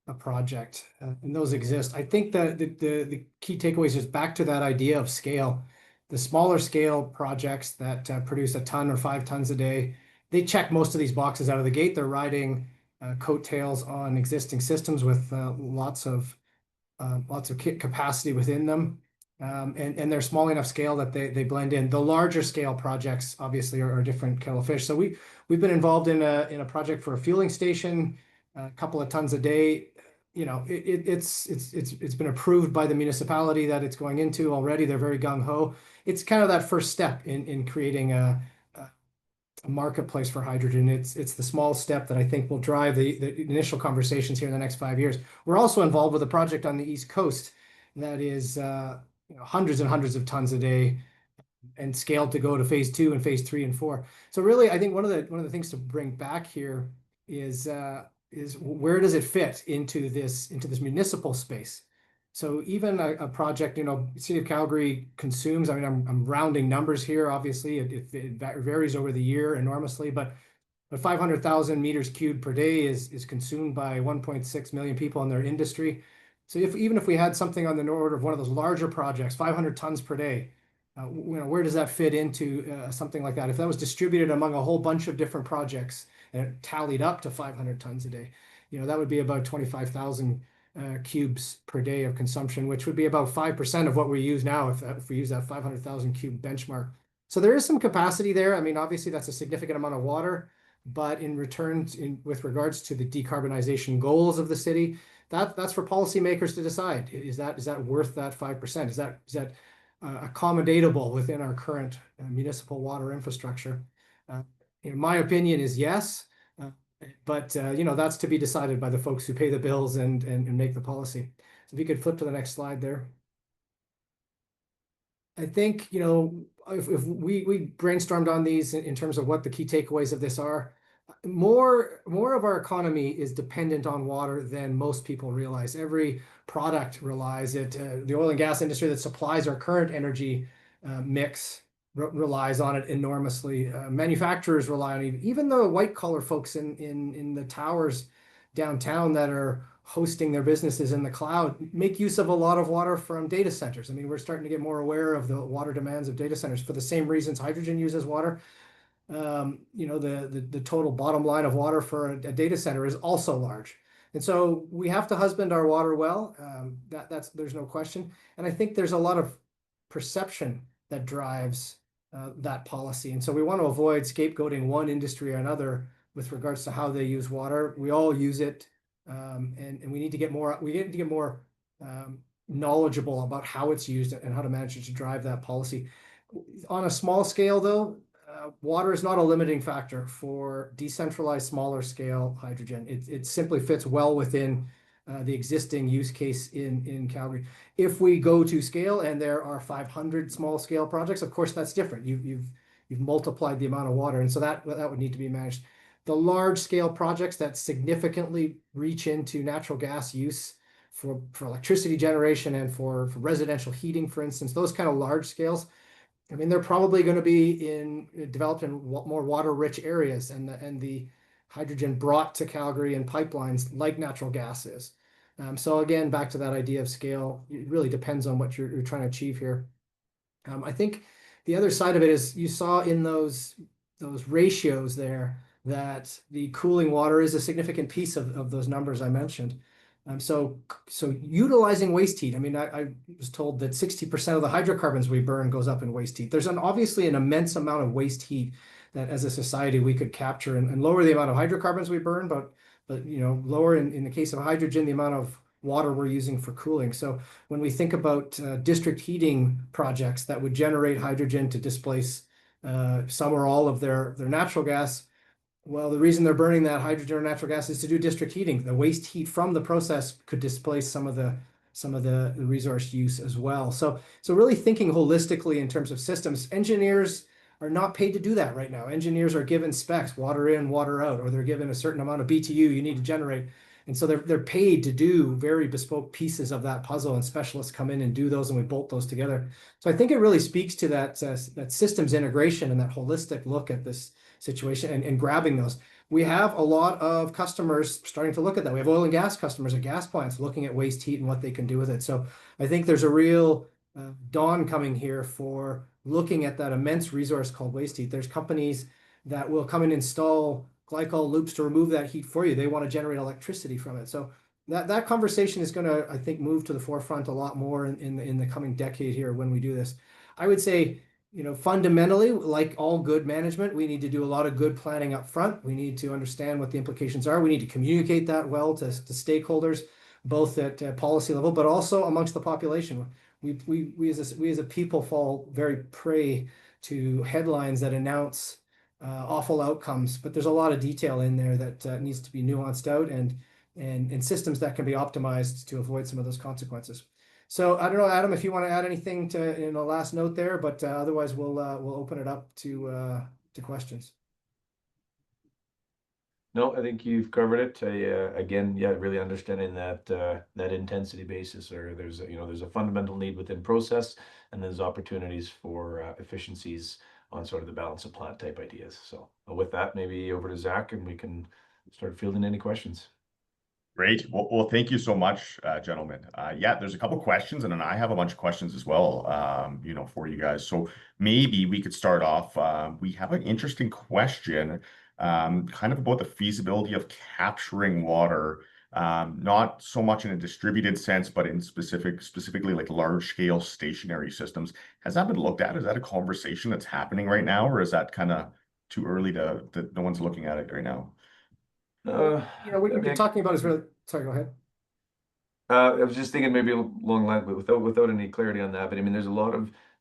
a project, and those exist. I think that the key takeaways is back to that idea of scale. The smaller scale projects that produce a ton or 5 tons a day, they check most of these boxes out of the gate. They're riding coattails on existing systems with lots of capacity within them. And they're small enough scale that they blend in. The larger scale projects obviously are a different kettle of fish. So we've been involved in a project for a fueling station, a couple of tons a day. It's been approved by the municipality that it's going into already. They're very gung ho. It's kind of that first step in creating a marketplace for hydrogen. It's the small step that I think will drive the initial conversations here in the next 5 years. We're also involved with a project on the East Coast that is hundreds and hundreds of tons a day and scaled to go to phase 2 and phase 3 and 4. So really, I think one of the things to bring back here is where does it fit into this municipal space? So even a project, City of Calgary consumes, I mean, I'm rounding numbers here, obviously, it varies over the year enormously, but 500,000 meters cubed per day is consumed by 1.6 million people in their industry. So even if we had something on the order of one of those larger projects, 500 tons per day, where does that fit into something like that? If that was distributed among a whole bunch of different projects and it tallied up to 500 tons a day, that would be about 25,000 cubes per day of consumption, which would be about 5% of what we use now if we use that 500,000 cube benchmark. So there is some capacity there. I mean, obviously that's a significant amount of water, but in return, with regards to the decarbonization goals of the city, that's for policymakers to decide. Is that worth that 5%? Is that accommodatable within our current municipal water infrastructure? In my opinion, is yes. But that's to be decided by the folks who pay the bills and make the policy. So if you could flip to the next slide there. I think, if we brainstormed on these in terms of what the key takeaways of this are, more of our economy is dependent on water than most people realize. Every product relies it. The oil and gas industry that supplies our current energy mix relies on it enormously. Manufacturers rely on it. Even the white collar folks in the towers downtown that are hosting their businesses in the cloud make use of a lot of water from data centers. I mean, we're starting to get more aware of the water demands of data centers for the same reasons hydrogen uses water. The total bottom line of water for a data center is also large. And so we have to husband our water well. There's no question. And I think there's a lot of perception that drives that policy. And so we want to avoid scapegoating one industry or another with regards to how they use water. We all use it, and we need to get more. We need to get more knowledgeable about how it's used and how to manage it to drive that policy. On a small scale, though, water is not a limiting factor for decentralized, smaller scale hydrogen. It simply fits well within the existing use case in Calgary. If we go to scale and there are 500 small scale projects, of course that's different. You've multiplied the amount of water, and so that would need to be managed. The large scale projects that significantly reach into natural gas use for electricity generation and for residential heating, for instance, those kind of large scales, I mean, they're probably going to be developed in more water-rich areas, and the hydrogen brought to Calgary in pipelines like natural gas is. So again, back to that idea of scale, it really depends on what you're trying to achieve here. I think the other side of it is you saw in those ratios there that the cooling water is a significant piece of those numbers I mentioned. So utilizing waste heat, I mean, I was told that 60% of the hydrocarbons we burn goes up in waste heat. There's obviously an immense amount of waste heat that as a society we could capture and lower the amount of hydrocarbons we burn, but lower in the case of hydrogen, the amount of water we're using for cooling. So when we think about district heating projects that would generate hydrogen to displace some or all of their natural gas, well, the reason they're burning that hydrogen or natural gas is to do district heating. The waste heat from the process could displace some of the resource use as well. So really thinking holistically in terms of systems. Engineers are not paid to do that right now. Engineers are given specs, water in, water out, or they're given a certain amount of BTU you need to generate. And so they're paid to do very bespoke pieces of that puzzle, and specialists come in and do those, and we bolt those together. So I think it really speaks to that systems integration and that holistic look at this situation and grabbing those. We have a lot of customers starting to look at that. We have oil and gas customers at gas plants looking at waste heat and what they can do with it. So I think there's a real dawn coming here for looking at that immense resource called waste heat. There's companies that will come and install glycol loops to remove that heat for you. They want to generate electricity from it. So that conversation is going to, I think, move to the forefront a lot more in the coming decade here when we do this. I would say, fundamentally, like all good management, we need to do a lot of good planning up front. We need to understand what the implications are. We need to communicate that well to stakeholders, both at policy level, but also amongst the population. We as a people fall very prey to headlines that announce awful outcomes, but there's a lot of detail in there that needs to be nuanced out and systems that can be optimized to avoid some of those consequences. So I don't know, Adam, if you want to add anything in the last note there, but otherwise we'll open it up to questions. No, I think you've covered it. Again, yeah, really understanding that intensity basis, or there's a fundamental need within process, and there's opportunities for efficiencies on sort of the balance of plant type ideas. So with that, maybe over to Zach, and we can start fielding any questions. Great. Well, thank you so much, gentlemen. Yeah, there's a couple questions, and then I have a bunch of questions as well, for you guys. So maybe we could start off. We have an interesting question, kind of about the feasibility of capturing water, not so much in a distributed sense, but in specifically like large scale stationary systems. Has that been looked at? Is that a conversation that's happening right now, or is that kind of too early that no one's looking at it right now? What you've been talking about is really, sorry, go ahead. I was just thinking maybe along line, but without any clarity on that. But I mean,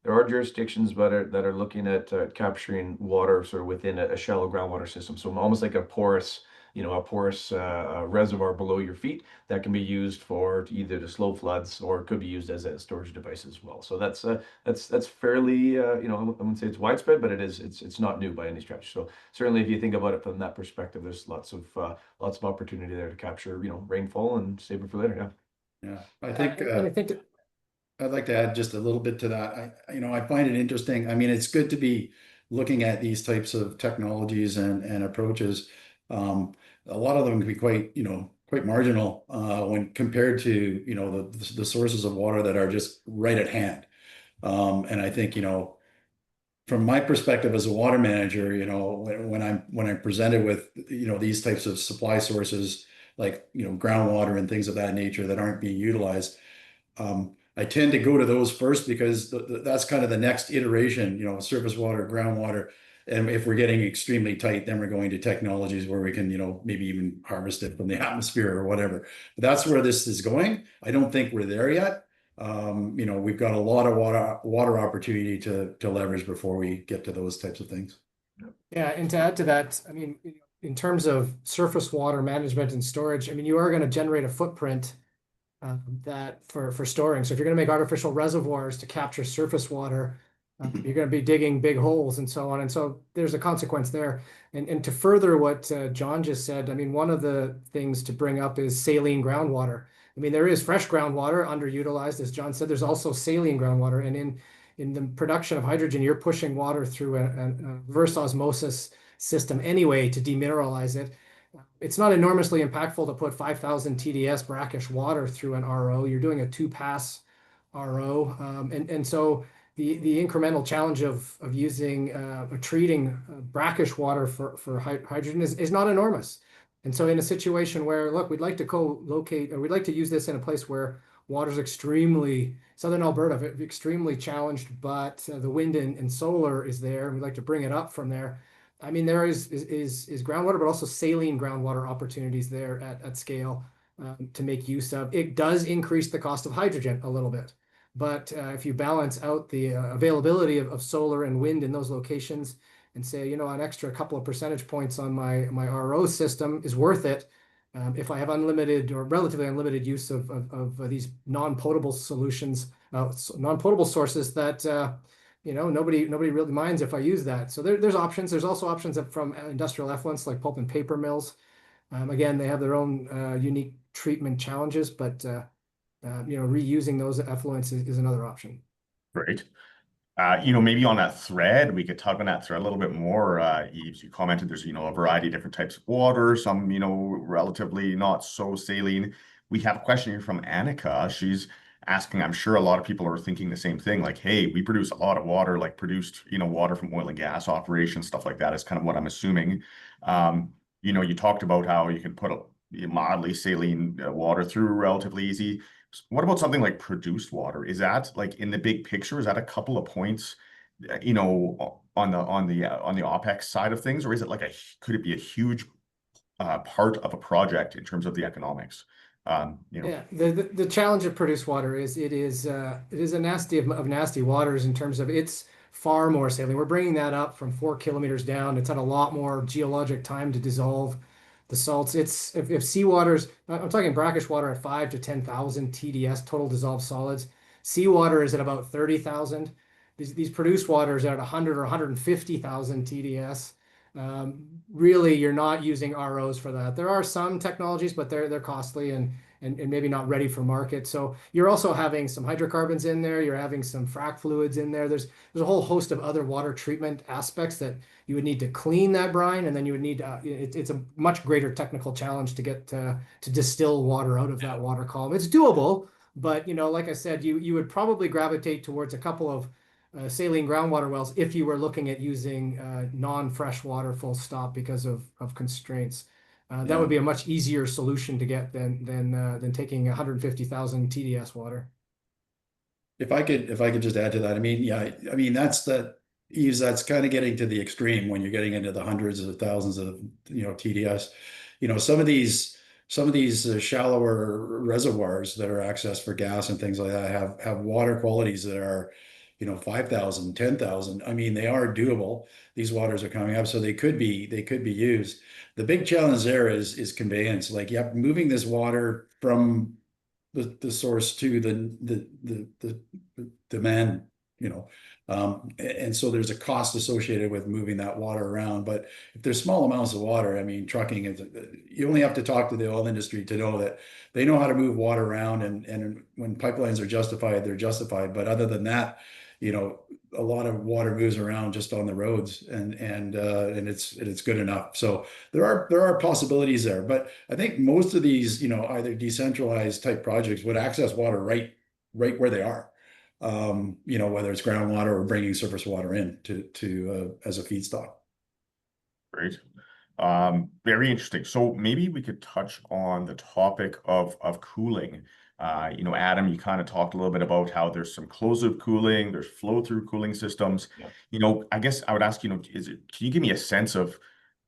there are jurisdictions that are looking at capturing water sort of within a shallow groundwater system. So almost like a porous reservoir below your feet that can be used for either to slow floods, or it could be used as a storage device as well. So that's fairly I wouldn't say it's widespread, but it's not new by any stretch. So certainly if you think about it from that perspective, there's lots of opportunity there to capture rainfall and save it for later. Yeah, I think I'd like to add just a little bit to that. I find it interesting. I mean, it's good to be looking at these types of technologies and approaches. A lot of them can be quite quite marginal when compared to, you know, the sources of water that are just right at hand. And I think, you know, from my perspective as a water manager, you know, when I'm presented with, you know, these types of supply sources like, you know, groundwater and things of that nature that aren't being utilized, I tend to go to those first because that's kind of the next iteration, you know, surface water, groundwater. And if we're getting extremely tight, then we're going to technologies where we can, you know, maybe even harvest it from the atmosphere or whatever. But that's where this is going. I don't think we're there yet. You know, we've got a lot of water opportunity to leverage before we get to those types of things. Yeah, and to add to that, I mean, in terms of surface water management and storage, I mean, you are going to generate a footprint that for storing. So if you're going to make artificial reservoirs to capture surface water, you're going to be digging big holes and so on. And so there's a consequence there. And to further what John just said, I mean, one of the things to bring up is saline groundwater. I mean, there is fresh groundwater underutilized, as John said. There's also saline groundwater, and in the production of hydrogen, you're pushing water through a reverse osmosis system anyway to demineralize it. It's not enormously impactful to put 5,000 TDS brackish water through an RO. You're doing a two-pass RO, and so the incremental challenge of using treating brackish water for hydrogen is not enormous. And so in a situation where, look, we'd like to co-locate, or we'd like to use this in a place where water's extremely, southern Alberta, extremely challenged, but the wind and solar is there, and we'd like to bring it up from there. I mean, there is groundwater, but also saline groundwater opportunities there at scale to make use of. It does increase the cost of hydrogen a little bit, but if you balance out the availability of solar and wind in those locations and say, you know, an extra couple of percentage points on my RO system is worth it. If I have unlimited or relatively unlimited use of these non-potable solutions, non-potable sources that you know, nobody really minds if I use that. So there's options. There's also options from industrial effluents like pulp and paper mills. Again, they have their own unique treatment challenges, but you know, reusing those effluents is another option. Great. You know, maybe on that thread, we could tug on that thread a little bit more. Yves, you commented there's, you know, a variety of different types of water, some, you know, relatively not so saline. We have a question here from Annika. She's asking, I'm sure a lot of people are thinking the same thing, like, hey, we produce a lot of water, like produced, you know, water from oil and gas operations, stuff like that is kind of what I'm assuming. You know, you talked about how you can put a mildly saline water through relatively easy. What about something like produced water? Is that like in the big picture? Is that a couple of points, you know, on the OpEx side of things, or is it like could it be a huge part of a project in terms of the economics? You know. Yeah, the challenge of produced water is it is a nasty of nasty waters in terms of it's far more saline. We're bringing that up from 4 kilometers down. It's had a lot more geologic time to dissolve the salts. It's if seawaters, I'm talking brackish water at 5 to 10,000 TDS total dissolved solids. Seawater is at about 30,000. These produced waters are at 100 or 150,000 TDS. Really, you're not using ROs for that. There are some technologies, but they're costly and maybe not ready for market. So you're also having some hydrocarbons in there. You're having some frac fluids in there. There's a whole host of other water treatment aspects that you would need to clean that brine, and then you would need it's a much greater technical challenge to get to distill water out of that water column. It's doable, but you know, like I said, you would probably gravitate towards a couple of saline groundwater wells if you were looking at using non-fresh water full stop because of constraints. That would be a much easier solution to get than taking 150,000 TDS water. If I could just add to that, I mean, yeah, I mean that's kind of getting to the extreme when you're getting into the hundreds of thousands of, you know, TDS. You know, some of these shallower reservoirs that are accessed for gas and things like that have water qualities that are, you know, 5,000, 10,000. I mean, they are doable. These waters are coming up, so they could be used. The big challenge there is conveyance. Like, yep, moving this water from the source to the demand, you know. And so there's a cost associated with moving that water around. But if there's small amounts of water, I mean, trucking is, you only have to talk to the oil industry to know that they know how to move water around. And when pipelines are justified, they're justified. But other than that, a lot of water moves around just on the roads, and it's good enough. So there are possibilities there, but I think most of these, either decentralized type projects would access water right where they are. Whether it's groundwater or bringing surface water in to as a feedstock. Great. Very interesting. So maybe we could touch on the topic of cooling. Adam, you kind of talked a little bit about how there's some closed loop cooling, there's flow through cooling systems. Yeah. I guess I would ask, can you give me a sense of,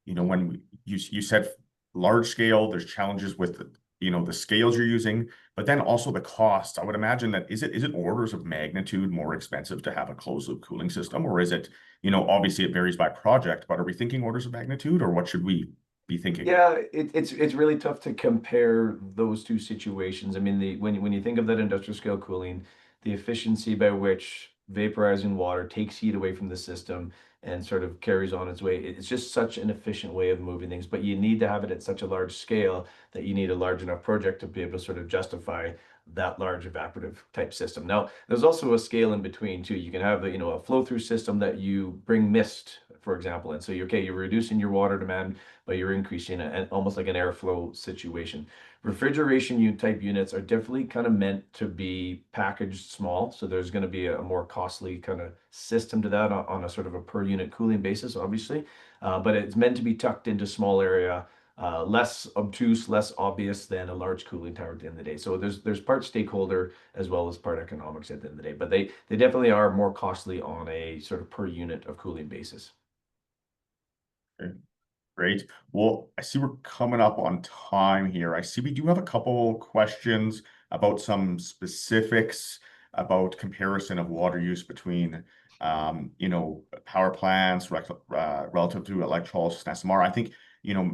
when you said large scale, there's challenges with the scales you're using, but then also the cost. I would imagine that is it orders of magnitude more expensive to have a closed loop cooling system, or is it, obviously it varies by project, but are we thinking orders of magnitude, or what should we be thinking? Yeah, it's really tough to compare those two situations. I mean, when you think of that industrial scale cooling, the efficiency by which vaporizing water takes heat away from the system and sort of carries on its way, it's just such an efficient way of moving things. But you need to have it at such a large scale that you need a large enough project to be able to sort of justify that large evaporative type system. Now, there's also a scale in between too. You can have a flow through system that you bring mist, for example, and so you're reducing your water demand, but you're increasing it, almost like an airflow situation. Refrigeration type units are definitely kind of meant to be packaged small, so there's going to be a more costly kind of system to that on a sort of a per unit cooling basis, obviously, but it's meant to be tucked into small area, less obtuse, less obvious than a large cooling tower at the end of the day. So there's part stakeholder as well as part economics at the end of the day, but they definitely are more costly on a sort of per unit of cooling basis. Okay, great. Well, I see we're coming up on time here. I see we do have a couple questions about some specifics about comparison of water use between, power plants relative to electrolysis and SMR. I think,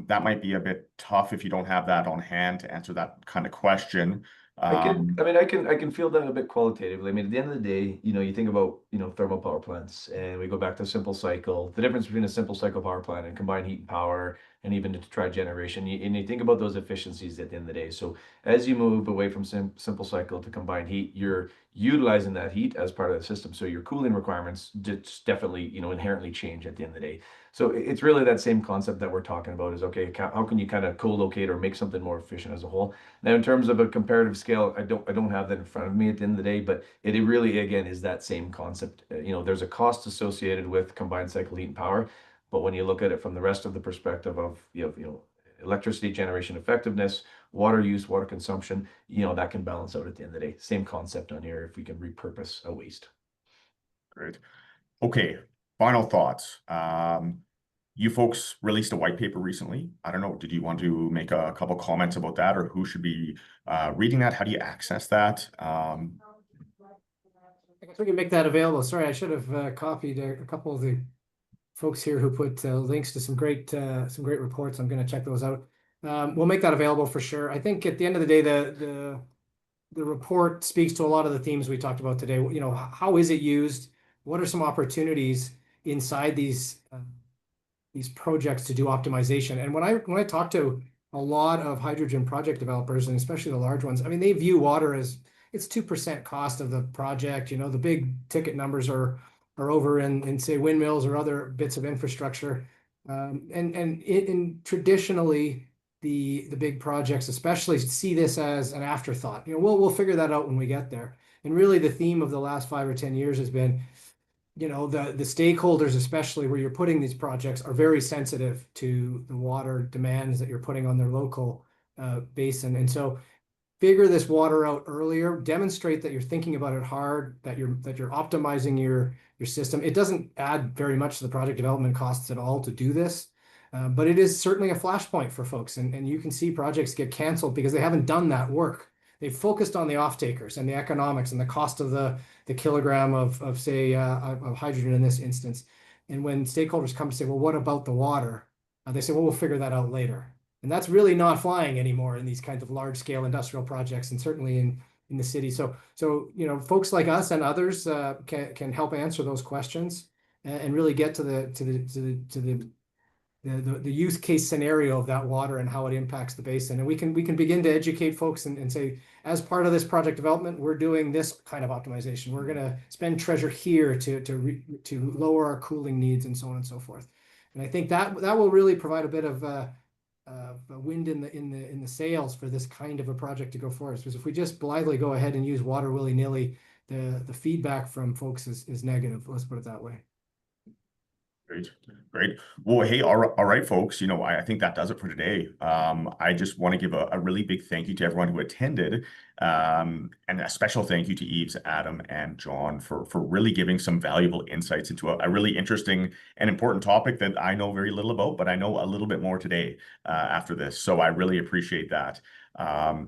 that might be a bit tough if you don't have that on hand to answer that kind of question. I can feel that a bit qualitatively. I mean, at the end of the day, you think about, thermal power plants, and we go back to simple cycle. The difference between a simple cycle power plant and combined heat and power, and even to trigeneration, and you think about those efficiencies at the end of the day. So as you move away from simple cycle to combined heat, you're utilizing that heat as part of the system. So your cooling requirements just definitely, inherently change at the end of the day. So it's really that same concept that we're talking about is, okay, how can you kind of co-locate or make something more efficient as a whole? Now, in terms of a comparative scale, I don't have that in front of me at the end of the day, but it really, again, is that same concept. There's a cost associated with combined cycle heat and power, but when you look at it from the rest of the perspective of, electricity generation effectiveness, water use, water consumption, that can balance out at the end of the day. Same concept on here if we can repurpose a waste. Great. Okay, final thoughts. You folks released a white paper recently. I don't know, did you want to make a couple comments about that, or who should be reading that? How do you access that? I guess we can make that available. Sorry, I should have copied a couple of the folks here who put links to some great reports. I'm going to check those out. We'll make that available for sure. I think at the end of the day, the report speaks to a lot of the themes we talked about today. How is it used? What are some opportunities inside these projects to do optimization? And when I talk to a lot of hydrogen project developers, and especially the large ones, I mean, they view water as it's 2% cost of the project. The big ticket numbers are over in say windmills or other bits of infrastructure. And traditionally the big projects especially see this as an afterthought. We'll figure that out when we get there. And really the theme of the last 5 or 10 years has been, the stakeholders, especially where you're putting these projects, are very sensitive to the water demands that you're putting on their local basin. And so figure this water out earlier, demonstrate that you're thinking about it hard, that you're optimizing your system. It doesn't add very much to the project development costs at all to do this, but it is certainly a flashpoint for folks. And you can see projects get canceled because they haven't done that work. They've focused on the off-takers and the economics and the cost of the kilogram of say of hydrogen in this instance. And when stakeholders come to say, well, what about the water? They say, well, we'll figure that out later. And that's really not flying anymore in these kinds of large scale industrial projects, and certainly in the city. So folks like us and others can help answer those questions and really get to the the use case scenario of that water and how it impacts the basin. And we can begin to educate folks and say, as part of this project development, we're doing this kind of optimization. We're going to spend treasure here to lower our cooling needs and so on and so forth. And I think that will really provide a bit of wind in the sails for this kind of a project to go forward. Because if we just blithely go ahead and use water willy-nilly, the feedback from folks is negative. Let's put it that way. Great. Well, hey, all right, folks, you know, I think that does it for today. I just want to give a really big thank you to everyone who attended, and a special thank you to Yves, Adam, and John for really giving some valuable insights into a really interesting and important topic that I know very little about, but I know a little bit more today after this. So I really appreciate that.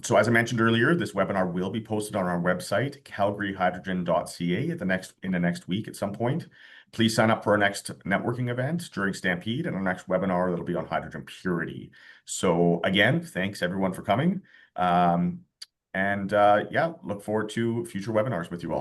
So as I mentioned earlier, this webinar will be posted on our website, calgaryhydrogen.ca in the next week at some point. Please sign up for our next networking event during Stampede and our next webinar that'll be on hydrogen purity. So again, thanks everyone for coming. Yeah, look forward to future webinars with you all.